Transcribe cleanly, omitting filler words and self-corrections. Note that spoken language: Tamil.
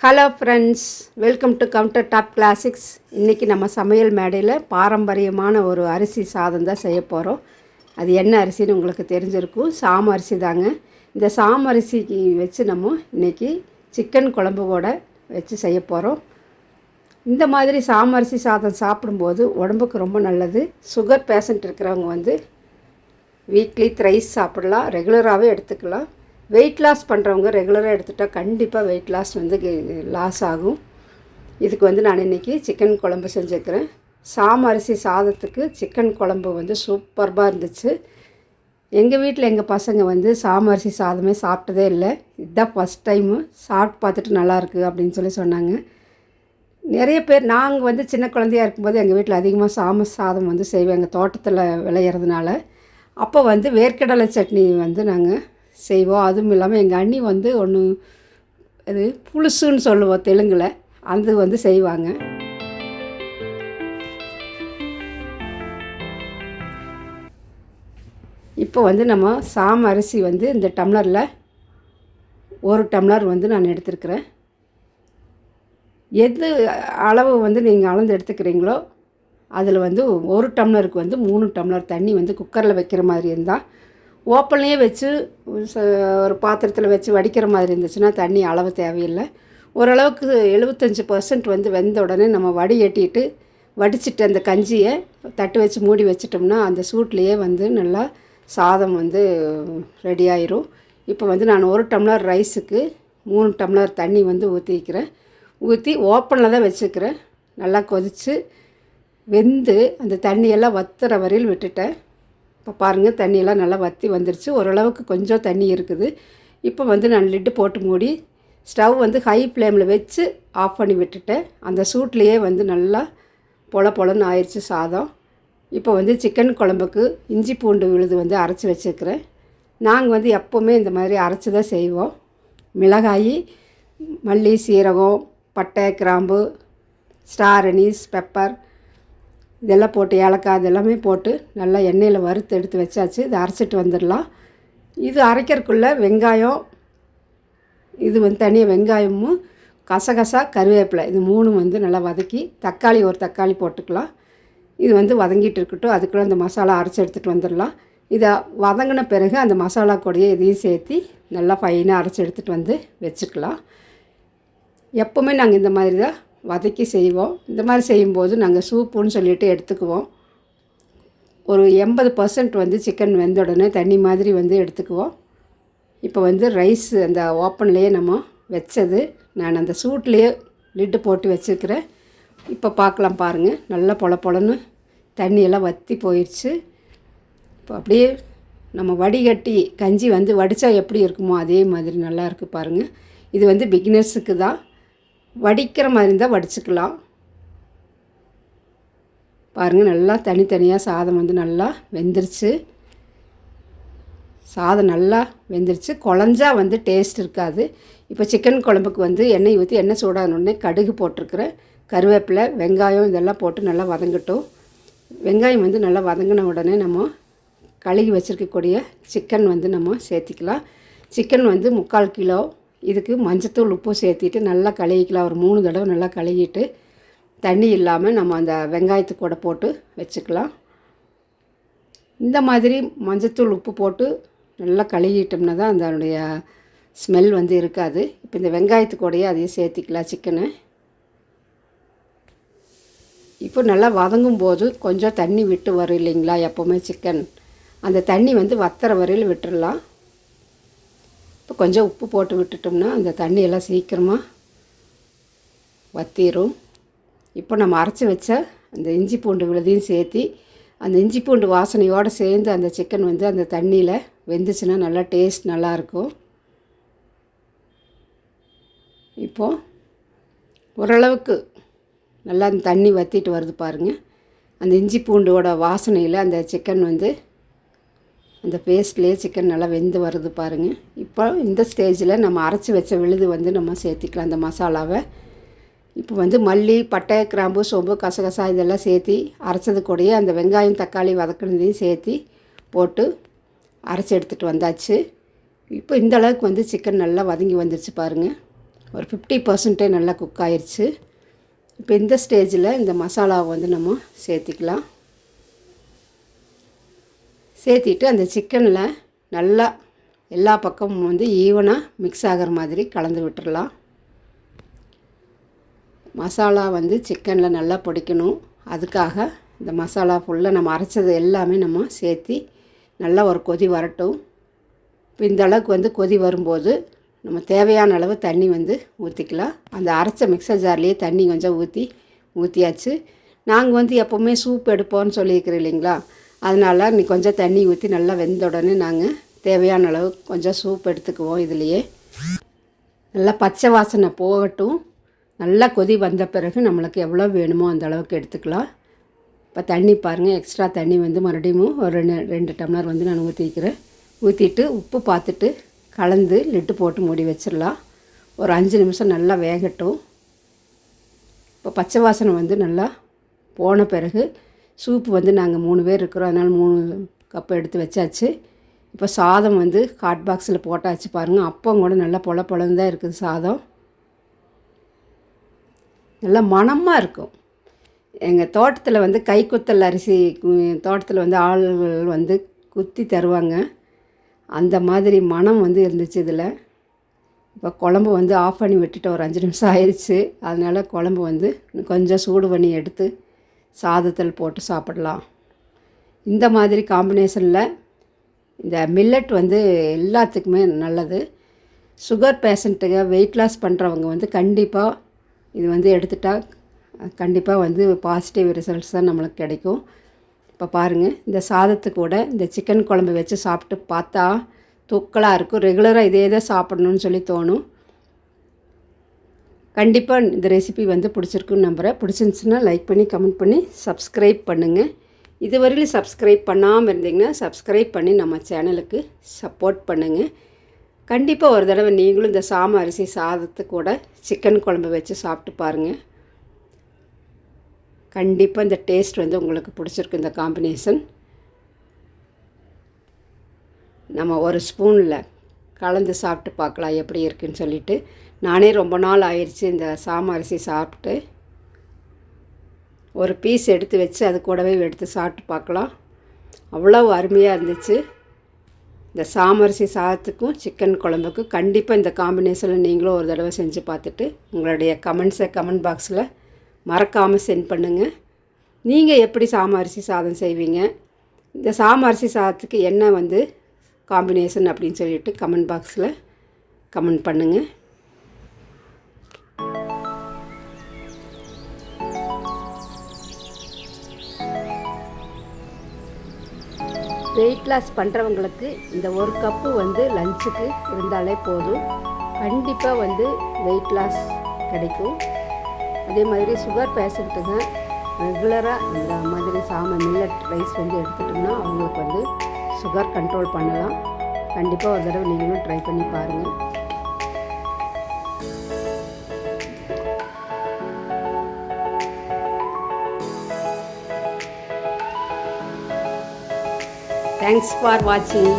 Hello friends, welcome to counter top classics. இன்றைக்கி நம்ம சமையல் மேடையில் பாரம்பரியமான ஒரு அரிசி சாதம் தான் செய்ய போகிறோம். அது என்ன அரிசின்னு உங்களுக்கு தெரிஞ்சிருக்கும். சாம அரிசி தாங்க. இந்த சாம அரிசிக்கு வச்சு நம்ம இன்றைக்கி சிக்கன் குழம்போட வச்சு செய்ய போகிறோம். இந்த மாதிரி சாம அரிசி சாதம் சாப்பிடும்போது உடம்புக்கு ரொம்ப நல்லது. சுகர் பேஷண்ட் இருக்கிறவங்க வீக்லி த்ரைஸ் சாப்பிடலாம், ரெகுலராகவே எடுத்துக்கலாம். வெயிட் லாஸ் பண்ணுறவங்க ரெகுலராக எடுத்துகிட்டா கண்டிப்பாக வெயிட் லாஸ் லாஸ் ஆகும். இதுக்கு நான் இன்றைக்கி சிக்கன் குழம்பு செஞ்சுருக்கிறேன். சாம அரிசி சாதத்துக்கு சிக்கன் குழம்பு சூப்பர்பாக இருந்துச்சு. எங்கள் வீட்டில் எங்கள் பசங்க சாம அரிசி சாதமே சாப்பிட்டதே இல்லை. இதுதான் ஃபஸ்ட் டைமு சாப்பிட்டு பார்த்துட்டு நல்லாயிருக்கு அப்படின்னு சொன்னாங்க. நிறைய பேர் நாங்கள் சின்ன குழந்தையாக இருக்கும்போது எங்கள் வீட்டில் அதிகமாக சாம சாதம் செய்வோம். எங்கள் தோட்டத்தில் விளையிறதுனால அப்போ வேர்க்கடலை சட்னி நாங்கள் செய்வோம். அதுவும் இல்லாமல் எங்கள் அண்ணி ஒன்று அது புளுசுன்னு சொல்லுவோம் தெலுங்கில், அது செய்வாங்க. இப்போ நம்ம சாம அரிசி இந்த டம்ளரில் 1 டம்ளர் நான் எடுத்துருக்கிறேன். எது அளவு நீங்கள் அளந்து எடுத்துக்கிறீங்களோ அதில் 1 டம்ளருக்கு 3 டம்ளர் தண்ணி குக்கரில் வைக்கிற மாதிரி இருந்தால், ஓப்பன்லேயே வச்சு ஒரு பாத்திரத்தில் வச்சு வடிக்கிற மாதிரி இருந்துச்சுன்னா தண்ணி அளவு தேவையில்லை. ஓரளவுக்கு 75% வெந்த உடனே நம்ம வடிகட்டிட்டு வடிச்சிட்டு அந்த கஞ்சியை தட்டு வச்சு மூடி வச்சிட்டோம்னா அந்த சூட்லேயே நல்லா சாதம் ரெடி ஆயிரும். இப்போ நான் 1 டம்ளர் ரைஸுக்கு 3 டம்ளர் தண்ணி ஊற்றிக்கிறேன். ஊற்றி ஓப்பனில் தான் வச்சுக்கிறேன். நல்லா கொதித்து வெந்து அந்த தண்ணியெல்லாம் வத்துற வரையில் விட்டுட்டேன். இப்போ பாருங்கள், தண்ணியெல்லாம் நல்லா வற்றி வந்துருச்சு. ஓரளவுக்கு கொஞ்சம் தண்ணி இருக்குது. இப்போ நான் லிட்டு போட்டு மூடி ஸ்டவ் ஹை ஃப்ளேமில் வச்சு ஆஃப் பண்ணி விட்டுட்டேன். அந்த சூட்லேயே நல்லா பொலன்னு ஆயிடுச்சு சாதம். இப்போ சிக்கன் குழம்புக்கு இஞ்சி பூண்டு விழுது அரைச்சி வச்சுருக்கிறேன். நாங்கள் எப்போவுமே இந்த மாதிரி அரைச்சி தான் செய்வோம். மிளகாய், மல்லி, சீரகம், பட்டை, கிராம்பு, ஸ்டார் அனீஸ், பெப்பர் இதெல்லாம் போட்டு, ஏலக்காய் இதெல்லாமே போட்டு நல்லா எண்ணெயில் வறுத்து எடுத்து வச்சாச்சு. இதை அரைச்சிட்டு வந்துடலாம். இது அரைக்கிறதுக்குள்ளே வெங்காயம், இது தனியாக வெங்காயமும் கசகசா, கருவேப்பிலை இது 3 நல்லா வதக்கி, தக்காளி ஒரு தக்காளி போட்டுக்கலாம். இது வதங்கிட்டு இருக்கட்டும். அதுக்குள்ளே அந்த மசாலா அரைச்சி எடுத்துகிட்டு வந்துடலாம். இதை வதங்கின பிறகு அந்த மசாலா கூடயே இதையும் சேர்த்து நல்லா ஃபைனாக அரைச்சி எடுத்துகிட்டு வச்சுக்கலாம். எப்போவுமே நாங்கள் இந்த மாதிரி தான் வதக்கி செய்வோம். இந்த மாதிரி செய்யும்போது நாங்கள் சூப்புன்னு சொல்லிட்டு எடுத்துக்குவோம். ஒரு 80% சிக்கன் வெந்த உடனே தண்ணி மாதிரி எடுத்துக்குவோம். இப்போ ரைஸ் அந்த ஓப்பன்லேயே நம்ம வச்சது நான் அந்த சூட்லேயே லிட்டு போட்டு வச்சுருக்கிறேன். இப்போ பார்க்கலாம் பாருங்கள், நல்லா பொலன்னு தண்ணியெல்லாம் வற்றி போயிடுச்சு. இப்போ அப்படியே நம்ம வடிகட்டி கஞ்சி வடித்தா எப்படி இருக்குமோ அதே மாதிரி நல்லா இருக்குது பாருங்கள். இது பிகினர்ஸுக்கு தான். வடிக்கிற மாதிரி இருந்தால் வடிச்சுக்கலாம். பாருங்கள், நல்லா தனித்தனியாக சாதம் நல்லா வெந்துருச்சு. சாதம் நல்லா வெந்துருச்சு. குழஞ்சா டேஸ்ட் இருக்காது. இப்போ சிக்கன் குழம்புக்கு எண்ணெய் ஊற்றி எண்ணெய் சூடானோடனே கடுகு போட்டிருக்கிறேன். கருவேப்பிலை, வெங்காயம் இதெல்லாம் போட்டு நல்லா வதங்கட்டும். வெங்காயம் நல்லா வதங்கின உடனே நம்ம கழுகி வச்சுருக்கக்கூடிய சிக்கன் நம்ம சேர்த்திக்கலாம். Chicken 3/4 kilo. இதுக்கு மஞ்சத்தூள், உப்பு சேர்த்திட்டு நல்லா கழுவிக்கலாம். ஒரு 3 தடவை நல்லா கழுவிட்டு தண்ணி இல்லாமல் நம்ம அந்த வெங்காயத்துக்கு கூட போட்டு வச்சுக்கலாம். இந்த மாதிரி மஞ்சத்தூள், உப்பு போட்டு நல்லா கழுவிட்டோம்னா தான் அதனுடைய ஸ்மெல் இருக்காது. இப்போ இந்த வெங்காயத்துக்கூடையே அதையும் சேர்த்திக்கலாம் சிக்கனை. இப்போ நல்லா வதங்கும் போது கொஞ்சம் தண்ணி விட்டு வரும் இல்லைங்களா எப்போவுமே சிக்கன். அந்த தண்ணி வத்துற வரையில் விட்டுடலாம். இப்போ கொஞ்சம் உப்பு போட்டு விட்டுட்டோம்னா அந்த தண்ணியெல்லாம் சீக்கிரமாக வற்றிடும். இப்போ நம்ம அரைச்சி வச்ச அந்த இஞ்சி பூண்டு விழுதையும் சேர்த்து அந்த இஞ்சி பூண்டு வாசனையோடு சேர்ந்து அந்த சிக்கன் அந்த தண்ணியில் வெந்துச்சுன்னா நல்லா டேஸ்ட் நல்லாயிருக்கும். இப்போது ஓரளவுக்கு நல்லா அந்த தண்ணி வற்றிட்டு வருது பாருங்கள். அந்த இஞ்சி பூண்டோட வாசனையில் அந்த சிக்கன் அந்த பேஸ்ட்லேயே சிக்கன் நல்லா வெந்து வருது பாருங்கள். இப்போ இந்த ஸ்டேஜில் நம்ம அரைச்சி வச்ச விழுது நம்ம சேர்த்திக்கலாம் அந்த மசாலாவை. இப்போ மல்லி, பட்டை, கிராம்பு, சோம்பு, கசகசா இதெல்லாம் சேர்த்து அரைச்சது கூடயே அந்த வெங்காயம், தக்காளி வதக்கினதையும் சேர்த்து போட்டு அரைச்சி எடுத்துகிட்டு வந்தாச்சு. இப்போ இந்த அளவுக்கு சிக்கன் நல்லா வதங்கி வந்துருச்சு பாருங்கள். ஒரு 50% நல்லா குக் ஆயிடுச்சு. இப்போ இந்த ஸ்டேஜில் இந்த மசாலாவை வந்து நம்ம சேர்த்திக்கலாம். சேர்த்திட்டு அந்த சிக்கனில் நல்லா எல்லா பக்கமும் வந்து ஈவனாக மிக்ஸ் ஆகிற மாதிரி கலந்து விட்டுறலாம். மசாலா வந்து சிக்கனில் நல்லா பிடிக்கணும். அதுக்காக இந்த மசாலா ஃபுல்லாக நம்ம அரைச்சது எல்லாமே நம்ம சேர்த்தி நல்லா ஒரு கொதி வரட்டும். இப்போ இந்த அளவுக்கு வந்து கொதி வரும்போது நம்ம தேவையான அளவு தண்ணி வந்து ஊற்றிக்கலாம். அந்த அரைச்ச மிக்சர் ஜார்லேயே தண்ணி கொஞ்சம் ஊற்றியாச்சு. நாங்கள் வந்து எப்போவுமே சூப் எடுப்போம்னு சொல்லியிருக்கிறோம் இல்லைங்களா, அதனால் நீ கொஞ்சம் தண்ணி ஊற்றி நல்லா வெந்த உடனே நாங்கள் தேவையான அளவு கொஞ்சம் சூப் எடுத்துக்குவோம். இதுலேயே நல்லா பச்சை வாசனை போகட்டும். நல்லா கொதி வந்த பிறகு நம்மளுக்கு எவ்வளோ வேணுமோ அந்த அளவுக்கு எடுத்துக்கலாம். இப்போ தண்ணி பாருங்கள், எக்ஸ்ட்ரா தண்ணி வந்து மறுபடியும் ஒரு 2 டம்ளர் வந்து நான் ஊற்றிக்கிறேன். ஊற்றிட்டு உப்பு பார்த்துட்டு கலந்து லிட்டு போட்டு மூடி வச்சிடலாம். ஒரு 5 நிமிஷம் நல்லா வேகட்டும். இப்போ பச்சை வாசனை வந்து நல்லா போன பிறகு சூப்பு வந்து நாங்கள் 3 பேர் இருக்கிறோம், அதனால் 3 கப்பு எடுத்து வச்சாச்சு. இப்போ சாதம் வந்து ஹாட் பாக்ஸில் போட்டாச்சு பாருங்கள். அப்பம் கூட நல்லா பொலன்னு தான் இருக்குது சாதம். நல்லா மணமாக இருக்கும். எங்கள் தோட்டத்தில் வந்து கைக்குத்தல் அரிசி தோட்டத்தில் வந்து ஆள்கள் வந்து குத்தி தருவாங்க. அந்த மாதிரி மணம் வந்து இருந்துச்சு இதில். இப்போ குழம்பு வந்து ஆஃப் பண்ணி விட்டுட்டு ஒரு 5 நிமிஷம் ஆயிடுச்சு. அதனால் குழம்பு வந்து கொஞ்சம் சூடு பண்ணி எடுத்து சாதத்தில் போட்டு சாப்பிடலாம். இந்த மாதிரி காம்பினேஷனில் இந்த மில்லட் வந்து எல்லாத்துக்குமே நல்லது. சுகர் பேஷண்ட்டுங்க, வெயிட் லாஸ் பண்ணுறவங்க வந்து கண்டிப்பாக இது வந்து எடுத்துட்டால் கண்டிப்பாக வந்து பாசிட்டிவ் ரிசல்ட்ஸ் தான் நம்மளுக்கு கிடைக்கும். இப்போ பாருங்கள், இந்த சாதத்து கூட இந்த சிக்கன் குழம்பு வச்சு சாப்பிட்டு பார்த்தா தூக்கலாக இருக்கும். ரெகுலராக இதே தான் சாப்பிடணுன்னு சொல்லி தோணும். கண்டிப்பாக இந்த ரெசிபி வந்து பிடிச்சிருக்குன்னு நம்புகிறேன். பிடிச்சிருந்துச்சுன்னா லைக் பண்ணி கமெண்ட் பண்ணி சப்ஸ்கிரைப் பண்ணுங்கள். இதுவரையிலும் சப்ஸ்கிரைப் பண்ணாமல் இருந்தீங்கன்னா சப்ஸ்கிரைப் பண்ணி நம்ம சேனலுக்கு சப்போர்ட் பண்ணுங்கள். கண்டிப்பாக ஒரு தடவை நீங்களும் இந்த சாம அரிசி சாதத்து கூட சிக்கன் குழம்பு வச்சு சாப்பிட்டு பாருங்கள். கண்டிப்பாக இந்த டேஸ்ட் வந்து உங்களுக்கு பிடிச்சிருக்கு. இந்த காம்பினேஷன் நம்ம ஒரு ஸ்பூனில் கலந்து சாப்பிட்டு பார்க்கலாம் எப்படி இருக்குன்னு சொல்லிவிட்டு. நானே ரொம்ப நாள் ஆயிடுச்சு இந்த சாம அரிசி சாப்பிட்டு. ஒரு பீஸ் எடுத்து வச்சு அது கூடவே எடுத்து சாப்பிட்டு பார்க்கலாம். அவ்வளோ அருமையாக இருந்துச்சு. இந்த சாமரிசி சாதத்துக்கும் சிக்கன் குழம்புக்கும் கண்டிப்பாக இந்த காம்பினேஷனில் நீங்களும் ஒரு தடவை செஞ்சு பார்த்துட்டு உங்களுடைய கமெண்ட்ஸை கமெண்ட் பாக்ஸில் மறக்காமல் சென்ட் பண்ணுங்கள். நீங்கள் எப்படி சாமரிசி சாதம் செய்வீங்க, இந்த சாமரிசி சாதத்துக்கு என்ன வந்து காம்பினேஷன் அப்படின்னு சொல்லிட்டு கமெண்ட் பாக்ஸில் கமெண்ட் பண்ணுங்கள். வெயிட் லாஸ் பண்ணுறவங்களுக்கு இந்த ஒரு கப்பு வந்து லஞ்சுக்கு இருந்தாலே போதும். கண்டிப்பாக வந்து வெயிட் லாஸ் கிடைக்கும். அதே மாதிரி சுகர் பேஷண்ட்டுங்க ரெகுலராக இந்த மாதிரி மில்லட் ரைஸ் வந்து எடுத்துட்டோம்னா அவங்களுக்கு வந்து சுகர் கண்ட்ரோல் பண்ணலாம். கண்டிப்பாக ஒரு தடவை நீங்களும் ட்ரை பண்ணி பாருங்கள். Thanks for watching.